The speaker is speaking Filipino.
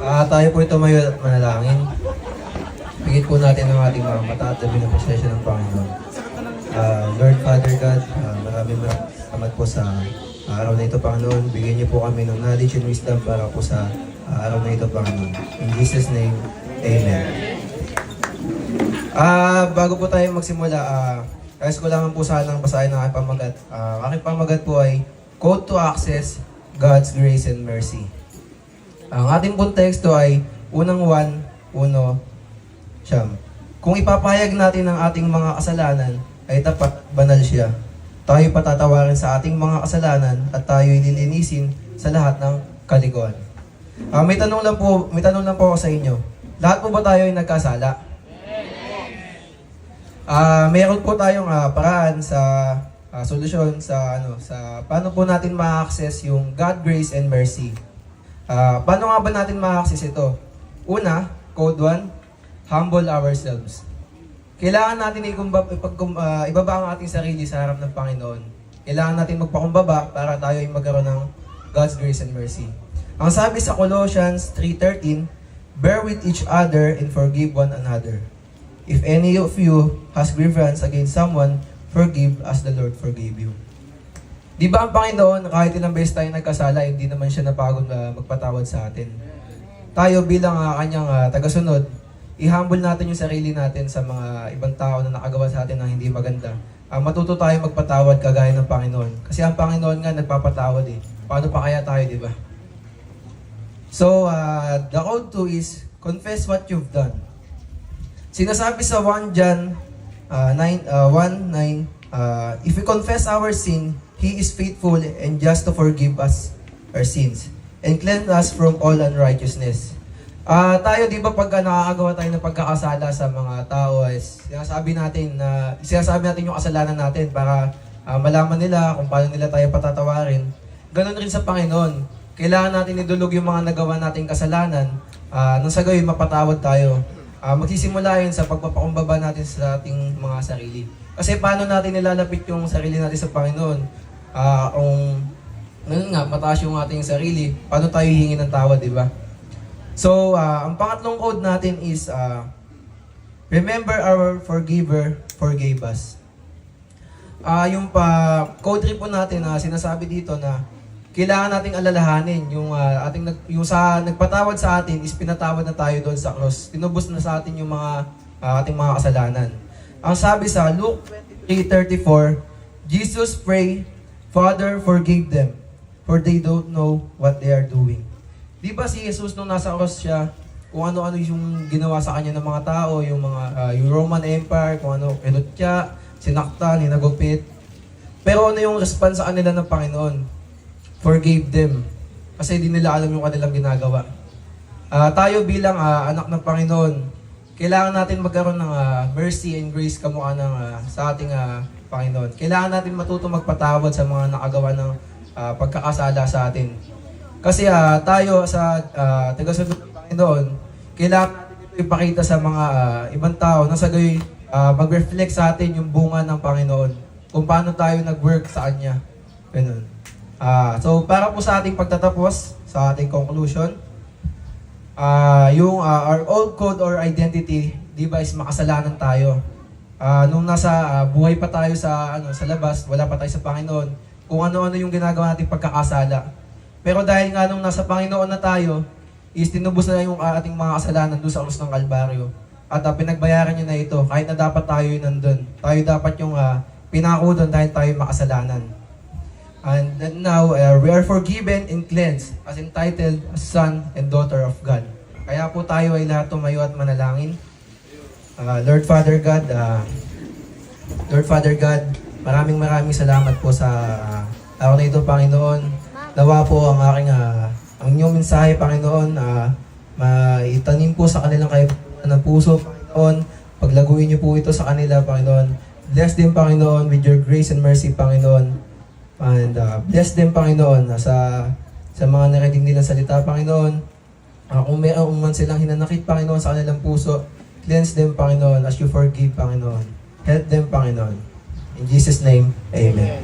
Tayo po tumayo at manalangin. Bigit po natin ang ating mga mata at labi ng presensya ng Panginoon. Lord Father God, maraming salamat po sa araw na ito, Panginoon. Bigyan niyo po kami ng knowledge and wisdom para po sa araw na ito, Panginoon. In Jesus' name, Amen. Bago po tayo magsimula, guys ko lang po sanang basahin ang aking pamagat. Aking pamagat po ay Code to Access God's Grace and Mercy. Ang ating pong teksto ay unang 1:1 siyam. Kung ipapahayag natin ang ating mga kasalanan, ay tapat banal siya. Tayo patatawarin sa ating mga kasalanan at tayo'y lilinisin sa lahat ng kalikuan. May tanong lang po ako sa inyo. Lahat po ba tayo ay nagkasala? Meron po tayong paraan sa solusyon sa paano po natin ma-access yung God, grace and mercy. Paano nga ba natin ma-access ito? Una, code 1, humble ourselves. Kailangan natin ibaba ang ating sarili sa harap ng Panginoon. Kailangan natin magpakumbaba para tayo ay magkaroon ng God's grace and mercy. Ang sabi sa Colossians 3:13, bear with each other and forgive one another. If any of you has grievance against someone, forgive as the Lord forgave you. Di ba ang Panginoon, kahit ilang beses tayo nagkasala, hindi naman siya napagod magpatawad sa atin. Tayo bilang kanyang tagasunod, i-humble natin yung sarili natin sa mga ibang tao na nakagawa sa atin ng hindi maganda. Matuto tayo magpatawad kagaya ng Panginoon. Kasi ang Panginoon nga nagpapatawad eh. Paano pa kaya tayo, di ba? So, the code 2 is, confess what you've done. Sinasabi sa 1 John 1:9, if we confess our sin, He is faithful and just to forgive us our sins and cleanse us from all unrighteousness. Tayo, di ba, pagka nakakagawa tayo ng pagkakasala sa mga tao, sinasabi natin yung kasalanan natin para malaman nila kung paano nila tayo patatawarin. Ganon rin sa Panginoon. Kailangan natin idulog yung mga nagawa nating kasalanan nang sa gayon mapatawad tayo. Magsisimula yun sa pagpapakumbaba natin sa ating mga sarili. Kasi paano natin nilalapit yung sarili natin sa Panginoon? Mataas yung ating sarili, paano tayo hihingi ng tawad, di ba? So, ang pangatlong code natin is, remember our forgiver forgave us. Yung code 3 po natin, sinasabi dito na kailangan nating alalahanin yung sa nagpatawad sa atin is pinatawad na tayo doon sa cross. Tinubos na sa atin yung ating mga kasalanan. Ang sabi sa Luke 23:34, Jesus pray, Father, forgive them, for they don't know what they are doing. Di ba si Jesus nung nasa cross siya, kung ano-ano yung ginawa sa kanya ng mga tao, yung Roman Empire, kung ano, pinutya, sinaktan, hinagupit. Pero ano yung response sa kanila ng Panginoon? Forgave them. Kasi di nila alam yung kanilang ginagawa. Tayo bilang anak ng Panginoon, kailangan natin magkaroon ng mercy and grace kamukha sa ating Panginoon. Kailangan natin matuto magpatawad sa mga nakagawa ng pagkakasala sa atin. Kasi tayo sa tagasunod ng Panginoon, kailangan natin ito ipakita sa mga ibang tao na sa gayon mag-reflect sa atin yung bunga ng Panginoon. Kung paano tayo nag-work sa Kanya. Ganun. So para po sa ating pagtatapos, sa ating conclusion, our old code or identity, di ba, is makasalanan tayo. Nung nasa buhay pa tayo sa labas, wala pa tayo sa Panginoon, kung ano-ano yung ginagawa nating pagkakasala. Pero dahil nga nung nasa Panginoon na tayo, is tinubos na yung ating mga kasalanan doon sa krus ng Kalbaryo. At pinagbayaran niya na ito, kahit na dapat tayo yun nandun. Tayo dapat yung pinako doon dahil tayo makasalanan. And now, we are forgiven and cleansed as entitled as son and daughter of God. Kaya po tayo ay lahat tumayo at manalangin. Lord Father God, maraming salamat po sa araw na ito, Panginoon. Nawa po ang inyong mensahe, Panginoon, maitanim po sa kanilang kaibuturan ng puso, Panginoon. Paglaguin niyo po ito sa kanila, Panginoon. Bless them, Panginoon, with your grace and mercy, Panginoon. And bless them, Panginoon, sa mga narinig nilang salita, Panginoon. Kung mayroon man silang hinanakit, Panginoon, sa kanilang puso, cleanse them, Panginoon, as you forgive, Panginoon. Help them, Panginoon. In Jesus' name, Amen.